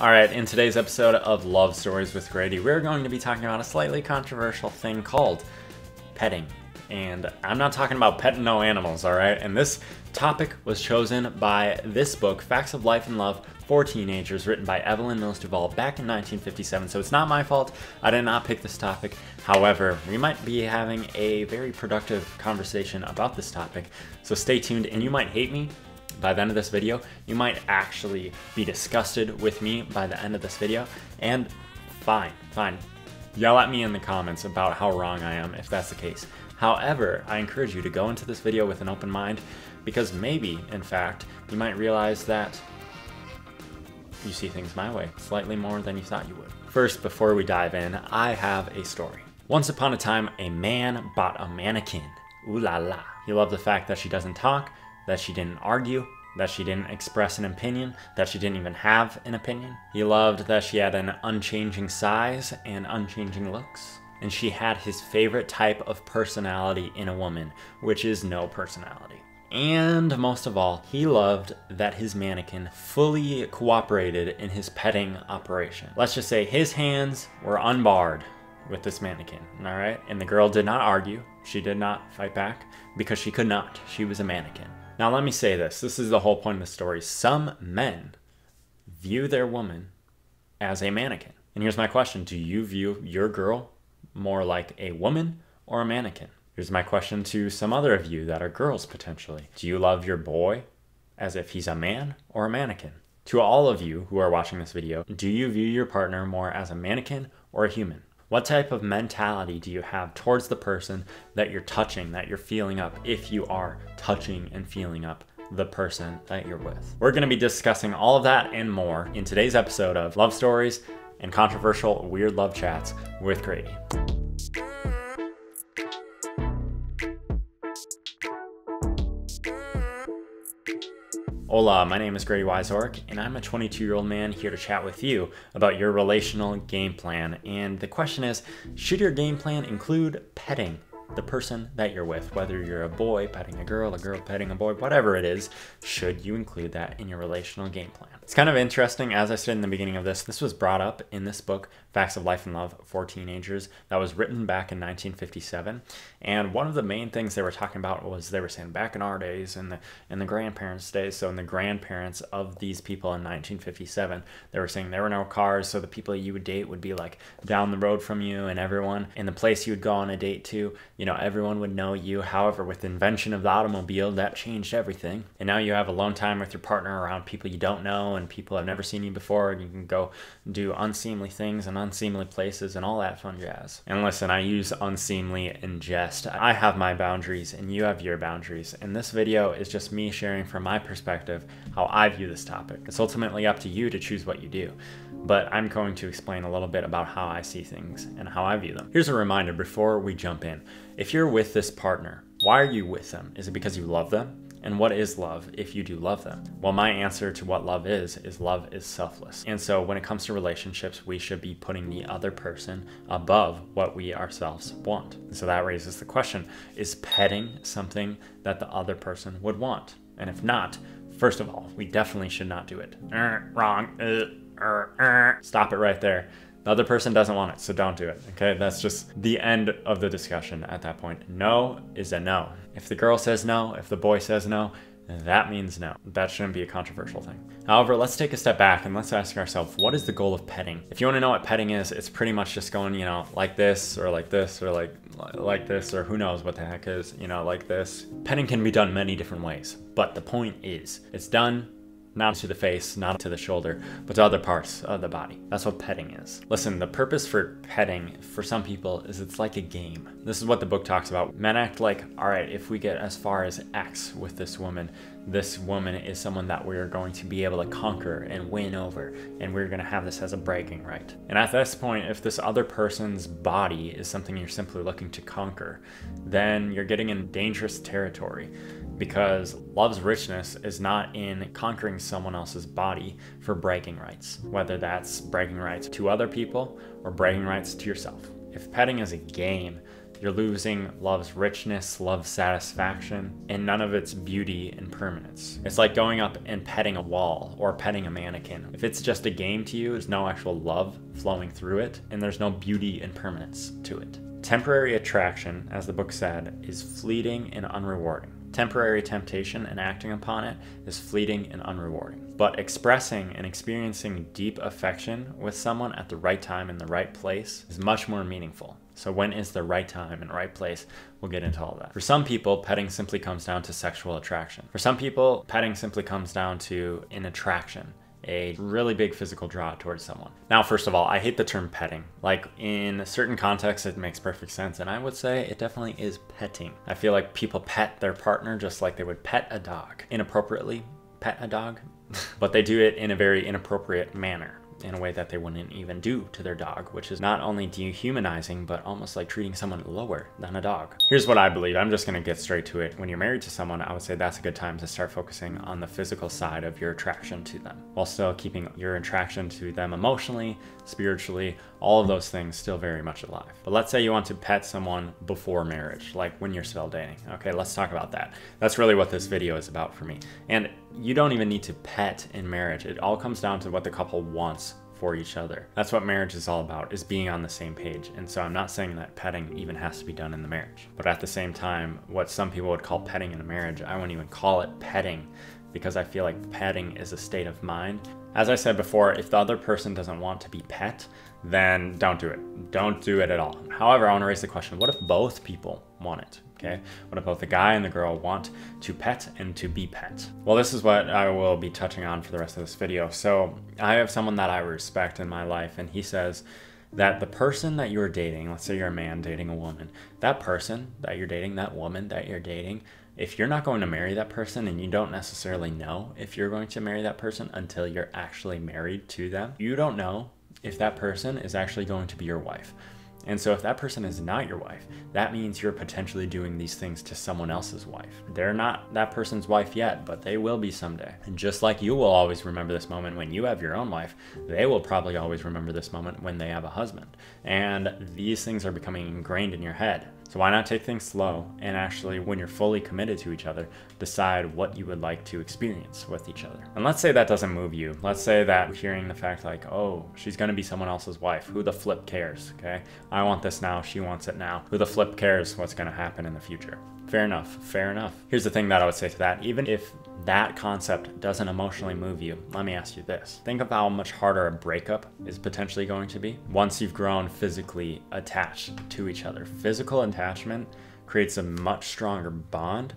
Alright, in today's episode of Love Stories with Grady, we're going to be talking about a slightly controversial thing called petting. And I'm not talking about petting no animals, alright? And this topic was chosen by this book, Facts of Life and Love for Teenagers, written by Evelyn Millis Duvall back in 1957. So it's not my fault. I did not pick this topic. However, we might be having a very productive conversation about this topic. So stay tuned, and you might hate me by the end of this video. You might actually be disgusted with me by the end of this video, and fine. Yell at me in the comments about how wrong I am if that's the case. However, I encourage you to go into this video with an open mind, because maybe, in fact, you might realize that you see things my way slightly more than you thought you would. First, before we dive in, I have a story. Once upon a time, a man bought a mannequin. Ooh la la. He loved the fact that she doesn't talk, that she didn't argue, that she didn't express an opinion, that she didn't even have an opinion. He loved that she had an unchanging size and unchanging looks. And she had his favorite type of personality in a woman, which is no personality. And most of all, he loved that his mannequin fully cooperated in his petting operation. Let's just say his hands were unbarred with this mannequin, all right? And the girl did not argue. She did not fight back because she could not. She was a mannequin. Now let me say this. This is the whole point of the story. Some men view their woman as a mannequin. And here's my question. Do you view your girl more like a woman or a mannequin? Here's my question to some other of you that are girls potentially. Do you love your boy as if he's a man or a mannequin? To all of you who are watching this video, do you view your partner more as a mannequin or a human? What type of mentality do you have towards the person that you're touching, that you're feeling up, if you are touching and feeling up the person that you're with? We're going to be discussing all of that and more in today's episode of Love Stories and Controversial Weird Love Chats with Grady. Hola, my name is Grady Wiseork, and I'm a 22-year-old man here to chat with you about your relational game plan. And the question is, should your game plan include petting the person that you're with? Whether you're a boy petting a girl petting a boy, whatever it is, should you include that in your relational game plan? It's kind of interesting, as I said in the beginning of this was brought up in this book, Facts of Life and Love for Teenagers, that was written back in 1957. And one of the main things they were talking about was, they were saying back in our days and the grandparents' days, so in the grandparents of these people in 1957, they were saying there were no cars, so the people you would date would be like down the road from you, and everyone in the place you would go on a date to, you know, everyone would know you. However, with the invention of the automobile, that changed everything. And now you have alone time with your partner around people you don't know and people have never seen you before, and you can go do unseemly things in unseemly places and all that fun jazz. And listen, I use unseemly in jest. I have my boundaries and you have your boundaries. And this video is just me sharing from my perspective how I view this topic. It's ultimately up to you to choose what you do, but I'm going to explain a little bit about how I see things and how I view them. Here's a reminder before we jump in. If you're with this partner, why are you with them? Is it because you love them? And what is love if you do love them? Well, my answer to what love is love is selfless. And so when it comes to relationships, we should be putting the other person above what we ourselves want. And so that raises the question, is petting something that the other person would want? And if not, first of all, we definitely should not do it. Wrong. Stop it right there. The other person doesn't want it, so don't do it, okay? That's just the end of the discussion at that point. No is a no. If the girl says no, if the boy says no, that means no. That shouldn't be a controversial thing. However, let's take a step back and let's ask ourselves, what is the goal of petting? If you want to know what petting is, it's pretty much just going, you know, like this or like this or like this, or who knows what the heck is, you know, like this. Petting can be done many different ways, but the point is, it's done not to the face, not to the shoulder, but to other parts of the body. That's what petting is. Listen, the purpose for petting for some people is it's like a game. This is what the book talks about. Men act like, all right, if we get as far as X with this woman is someone that we're going to be able to conquer and win over, and we're going to have this as a bragging right. And at this point, if this other person's body is something you're simply looking to conquer, then you're getting in dangerous territory, because love's richness is not in conquering someone else's body for bragging rights, whether that's bragging rights to other people or bragging rights to yourself. If petting is a game, You're losing love's richness, love's satisfaction, and none of its beauty and permanence. It's like going up and petting a wall or petting a mannequin. If it's just a game to you, there's no actual love flowing through it, and there's no beauty and permanence to it. Temporary attraction, as the book said, is fleeting and unrewarding. Temporary temptation and acting upon it is fleeting and unrewarding. But expressing and experiencing deep affection with someone at the right time in the right place is much more meaningful. So when is the right time and right place? We'll get into all that. For some people, petting simply comes down to sexual attraction. For some people, petting simply comes down to an attraction, a really big physical draw towards someone. Now, first of all, I hate the term petting. Like, in certain contexts, it makes perfect sense, and I would say it definitely is petting. I feel like people pet their partner just like they would pet a dog. Inappropriately pet a dog, but they do it in a very inappropriate manner, in a way that they wouldn't even do to their dog, which is not only dehumanizing, but almost like treating someone lower than a dog. Here's what I believe. I'm just gonna get straight to it. When you're married to someone, I would say that's a good time to start focusing on the physical side of your attraction to them, while still keeping your attraction to them emotionally, spiritually, all of those things still very much alive. But let's say you want to pet someone before marriage, like when you're still dating. Okay, let's talk about that. That's really what this video is about for me. And you don't even need to pet in marriage. It all comes down to what the couple wants for each other. That's what marriage is all about, is being on the same page. And so I'm not saying that petting even has to be done in the marriage. But at the same time, what some people would call petting in a marriage, I wouldn't even call it petting, because I feel like petting is a state of mind. As I said before, if the other person doesn't want to be pet, then don't do it. Don't do it at all. However, I want to raise the question, what if both people want it? Okay, what if both the guy and the girl want to pet and to be pet? Well, this is what I will be touching on for the rest of this video. So I have someone that I respect in my life, and he says that the person that you're dating, let's say you're a man dating a woman, that person that you're dating, that woman that you're dating, if you're not going to marry that person, and you don't necessarily know if you're going to marry that person until you're actually married to them, you don't know if that person is actually going to be your wife. And so if that person is not your wife, that means you're potentially doing these things to someone else's wife. They're not that person's wife yet, but they will be someday. And just like you will always remember this moment when you have your own wife, they will probably always remember this moment when they have a husband. And these things are becoming ingrained in your head. So why not take things slow and actually, when you're fully committed to each other, decide what you would like to experience with each other. And let's say that doesn't move you. Let's say that hearing the fact like, oh, she's gonna be someone else's wife. Who the flip cares, okay? I want this now, she wants it now. Who the flip cares what's gonna happen in the future? Fair enough, fair enough. Here's the thing that I would say to that. Even if that concept doesn't emotionally move you, let me ask you this. Think of how much harder a breakup is potentially going to be once you've grown physically attached to each other. Physical attachment creates a much stronger bond,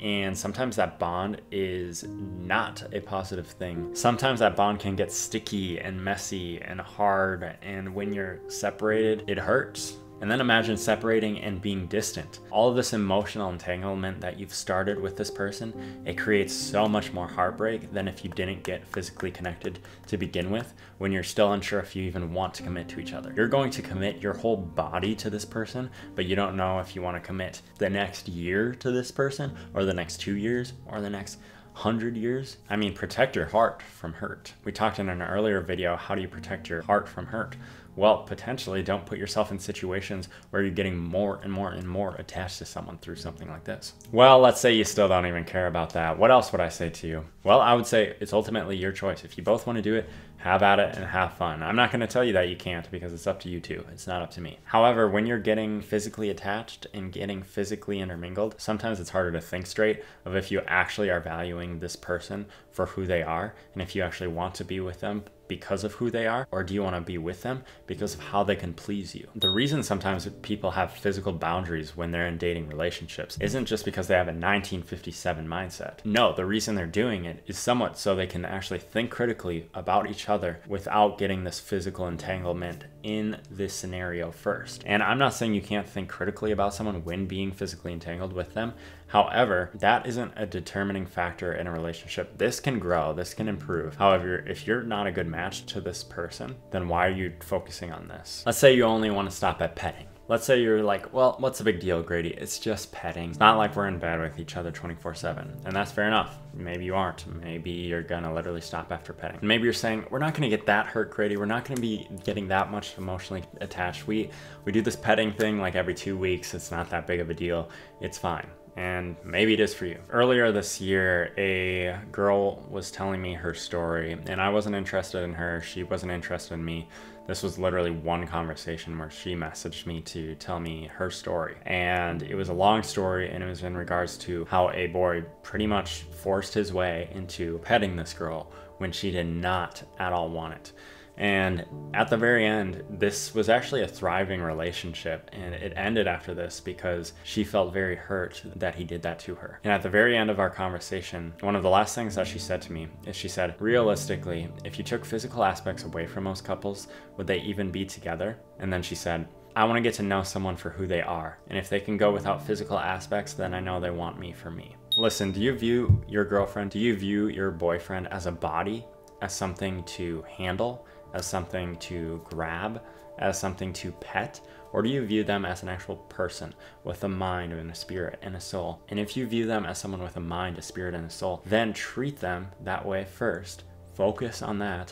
and sometimes that bond is not a positive thing. Sometimes that bond can get sticky and messy and hard, and when you're separated, it hurts. And then imagine separating and being distant. All of this emotional entanglement that you've started with this person, it creates so much more heartbreak than if you didn't get physically connected to begin with, when you're still unsure if you even want to commit to each other. You're going to commit your whole body to this person, but you don't know if you want to commit the next year to this person, or the next 2 years, or the next 100 years. I mean, protect your heart from hurt. We talked in an earlier video, how do you protect your heart from hurt? Well, potentially don't put yourself in situations where you're getting more and more and more attached to someone through something like this. Well, let's say you still don't even care about that. What else would I say to you? Well, I would say it's ultimately your choice. If you both want to do it, have at it and have fun. I'm not going to tell you that you can't, because it's up to you two. It's not up to me. However, when you're getting physically attached and getting physically intermingled, sometimes it's harder to think straight of if you actually are valuing this person for who they are, and if you actually want to be with them because of who they are, or do you want to be with them because of how they can please you? The reason sometimes people have physical boundaries when they're in dating relationships isn't just because they have a 1957 mindset. No, the reason they're doing it is somewhat so they can actually think critically about each other without getting this physical entanglement in this scenario first. And I'm not saying you can't think critically about someone when being physically entangled with them. However, that isn't a determining factor in a relationship. This can grow, this can improve. However, if you're not a good match to this person, then why are you focusing on this? Let's say you only want to stop at petting. Let's say you're like, well, what's the big deal, Grady? It's just petting. It's not like we're in bed with each other 24/7. And that's fair enough. Maybe you aren't. Maybe you're gonna literally stop after petting. Maybe you're saying, we're not gonna get that hurt, Grady. We're not gonna be getting that much emotionally attached. We do this petting thing like every 2 weeks. It's not that big of a deal. It's fine. And maybe it is for you. Earlier this year, a girl was telling me her story, and I wasn't interested in her. She wasn't interested in me. This was literally one conversation where she messaged me to tell me her story. And it was a long story, and it was in regards to how a boy pretty much forced his way into petting this girl when she did not at all want it. And at the very end, this was actually a thriving relationship, and it ended after this because she felt very hurt that he did that to her. And at the very end of our conversation, one of the last things that she said to me is she said, realistically, if you took physical aspects away from most couples, would they even be together? And then she said, I want to get to know someone for who they are. And if they can go without physical aspects, then I know they want me for me. Listen, do you view your girlfriend, do you view your boyfriend as a body, as something to handle, as something to grab, as something to pet? Or do you view them as an actual person with a mind and a spirit and a soul? And if you view them as someone with a mind, a spirit, and a soul, then treat them that way first. Focus on that.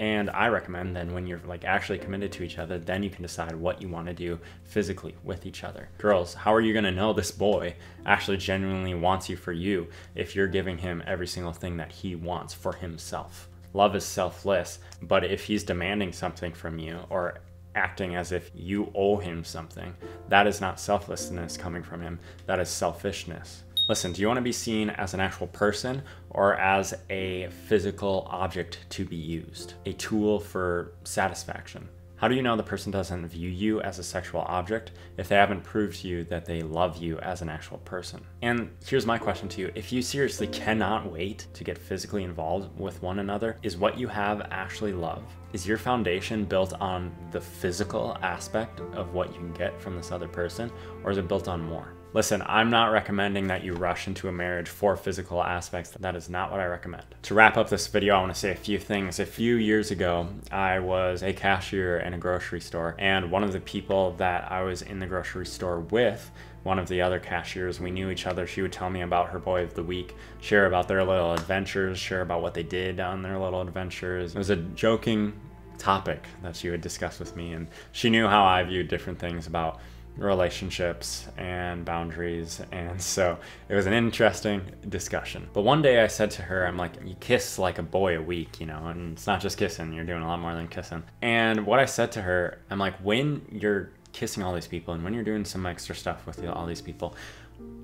And I recommend then when you're like actually committed to each other, then you can decide what you want to do physically with each other. Girls, how are you going to know this boy actually genuinely wants you for you if you're giving him every single thing that he wants for himself? Love is selfless, but if he's demanding something from you or acting as if you owe him something, that is not selflessness coming from him, that is selfishness. Listen, do you want to be seen as an actual person or as a physical object to be used? A tool for satisfaction? How do you know the person doesn't view you as a sexual object if they haven't proved to you that they love you as an actual person? And here's my question to you. If you seriously cannot wait to get physically involved with one another, is what you have actually love? Is your foundation built on the physical aspect of what you can get from this other person, or is it built on more? Listen, I'm not recommending that you rush into a marriage for physical aspects. That is not what I recommend. To wrap up this video, I want to say a few things. A few years ago, I was a cashier in a grocery store, and one of the people that I was in the grocery store with, one of the other cashiers, we knew each other. She would tell me about her boy of the week, share about their little adventures, share about what they did on their little adventures. It was a joking topic that she would discuss with me, and she knew how I viewed different things about relationships and boundaries, and so it was an interesting discussion. But one day I said to her, I'm like, you kiss like a boy a week, you know, and it's not just kissing, you're doing a lot more than kissing. And what I said to her, I'm like, when you're kissing all these people and when you're doing some extra stuff with all these people,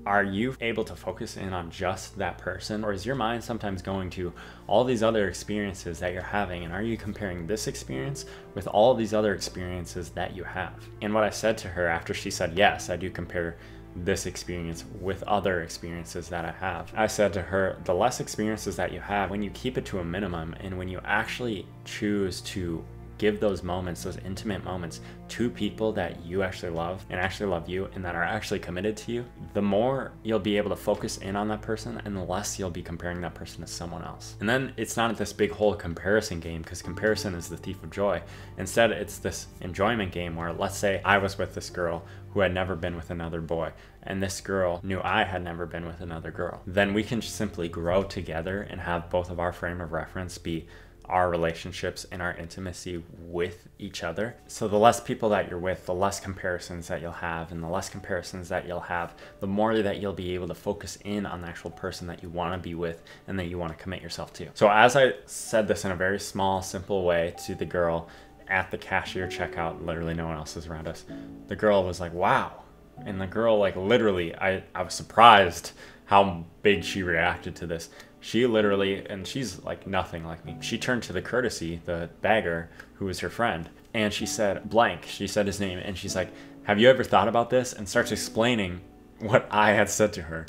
are you able to focus in on just that person, or is your mind sometimes going to all these other experiences that you're having, and are you comparing this experience with all these other experiences that you have? And what I said to her after she said, yes, I do compare this experience with other experiences that I have, I said to her, the less experiences that you have, when you keep it to a minimum and when you actually choose to give those moments, those intimate moments, to people that you actually love and actually love you and that are actually committed to you, the more you'll be able to focus in on that person and the less you'll be comparing that person to someone else. And then it's not this big whole comparison game, because comparison is the thief of joy. Instead, it's this enjoyment game where, let's say I was with this girl who had never been with another boy, and this girl knew I had never been with another girl. Then we can simply grow together and have both of our frame of reference be our relationships and our intimacy with each other. So the less people that you're with, the less comparisons that you'll have, and the less comparisons that you'll have, the more that you'll be able to focus in on the actual person that you want to be with and that you want to commit yourself to. So as I said this in a very small, simple way to the girl at the cashier checkout, literally no one else is around us, the girl was like, wow. And the girl, like, literally, I was surprised how big she reacted to this. She literally, and she's like nothing like me, she turned to the courtesy, the bagger, who was her friend, and she said, blank, she said his name, and she's like, have you ever thought about this? And starts explaining what I had said to her.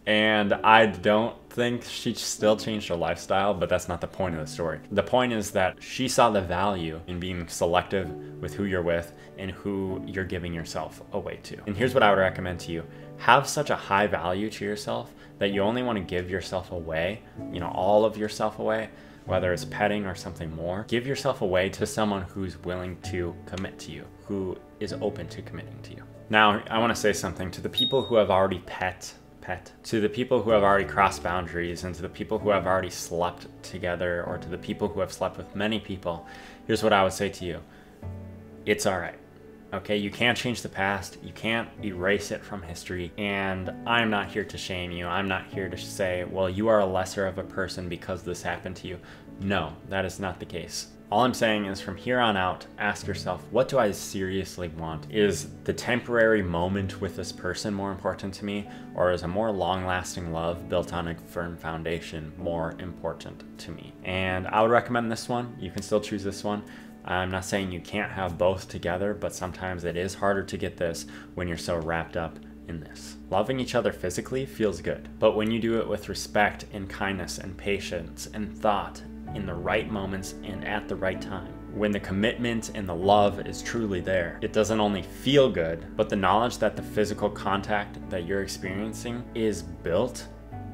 And I don't think she still changed her lifestyle, but that's not the point of the story. The point is that she saw the value in being selective with who you're with and who you're giving yourself away to. And here's what I would recommend to you. Have such a high value to yourself that you only want to give yourself away, you know, all of yourself away, whether it's petting or something more, give yourself away to someone who's willing to commit to you, who is open to committing to you. Now, I want to say something to the people who have already to the people who have already crossed boundaries, and to the people who have already slept together, or to the people who have slept with many people. Here's what I would say to you. It's all right. Okay, you can't change the past, you can't erase it from history, and I'm not here to shame you. I'm not here to say, well, you are a lesser of a person because this happened to you. No, that is not the case. All I'm saying is from here on out, ask yourself, what do I seriously want? Is the temporary moment with this person more important to me, or is a more long-lasting love built on a firm foundation more important to me? And I would recommend this one. You can still choose this one. I'm not saying you can't have both together, but sometimes it is harder to get this when you're so wrapped up in this. Loving each other physically feels good, but when you do it with respect and kindness and patience and thought in the right moments and at the right time, when the commitment and the love is truly there, it doesn't only feel good, but the knowledge that the physical contact that you're experiencing is built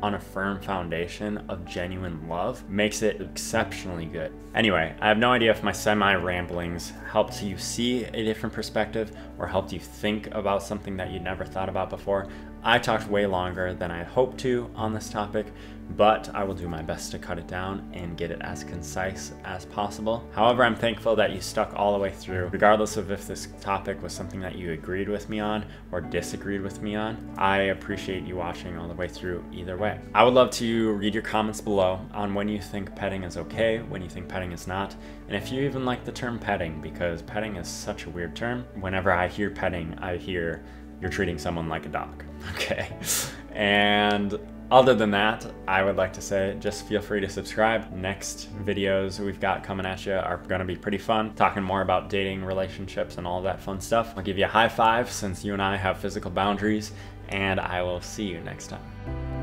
on a firm foundation of genuine love makes it exceptionally good. Anyway, I have no idea if my semi-ramblings helped you see a different perspective or helped you think about something that you'd never thought about before. I talked way longer than I had hoped to on this topic, but I will do my best to cut it down and get it as concise as possible. However, I'm thankful that you stuck all the way through, regardless of if this topic was something that you agreed with me on or disagreed with me on. I appreciate you watching all the way through either way. I would love to read your comments below on when you think petting is okay, when you think petting is not, and if you even like the term petting, because petting is such a weird term. Whenever I hear petting, I hear you're treating someone like a dog, okay? And other than that, I would like to say just feel free to subscribe. Next videos we've got coming at you are going to be pretty fun, talking more about dating, relationships, and all that fun stuff. I'll give you a high five since you and I have physical boundaries, and I will see you next time.